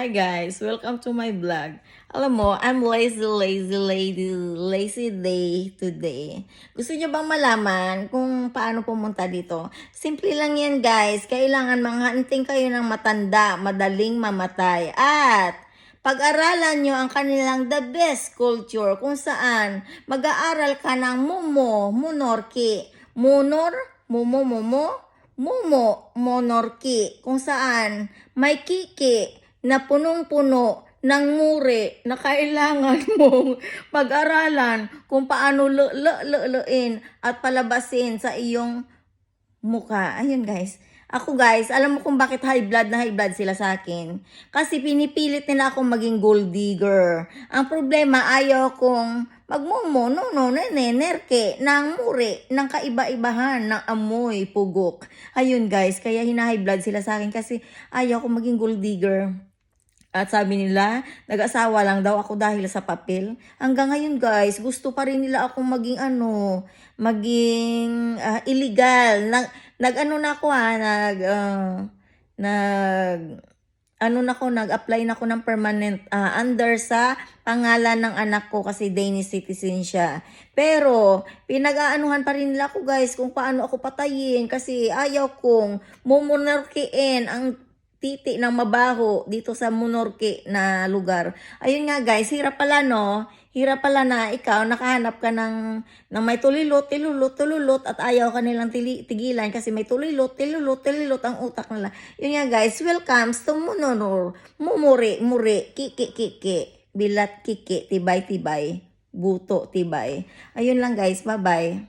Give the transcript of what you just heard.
Hi guys, welcome to my vlog. Alam mo, I'm lazy day today. Gusto niyo bang malaman kung paano pumunta dito? Simple lang yan guys, kailangan manghanting kayo ng matanda, madaling mamatay. At pag-aralan nyo ang kanilang the best culture kung saan mag-aaral ka ng monorki. Monorki. Kung saan may kiki na punong-puno ng muri na kailangan mong pag-aralan kung paano luin at palabasin sa iyong mukha. Ayun guys. Ako guys, alam mo kung bakit high blood sila sa akin? Kasi pinipilit nila akong maging gold digger. Ang problema, ayaw kong nerke, ng muri, ng kaiba-ibahan, ng amoy, pugok. Ayun guys, kaya hina-high blood sila sa akin kasi ayaw kong maging gold digger. At sabi nila, nag-asawa lang daw ako dahil sa papel. Hanggang ngayon guys, gusto pa rin nila akong maging illegal. Nag-ano na ako nag-apply na ako ng permanent under sa pangalan ng anak ko kasi Danish citizen siya. Pero, pinag-aanuhan pa rin nila ako guys kung paano ako patayin kasi ayaw kong mumonarkiin ang titi ng mabaho dito sa monorki na lugar. Ayun nga guys, hirap pala no? Hirap pala na ikaw nakahanap ka ng may tulilot at ayaw ka nilang tigilan kasi may tulilot ang utak nila. Yun nga guys, welcome to muri, kiki, bilat kiki, tibay, buto, tibay. Ayun lang guys, bye-bye.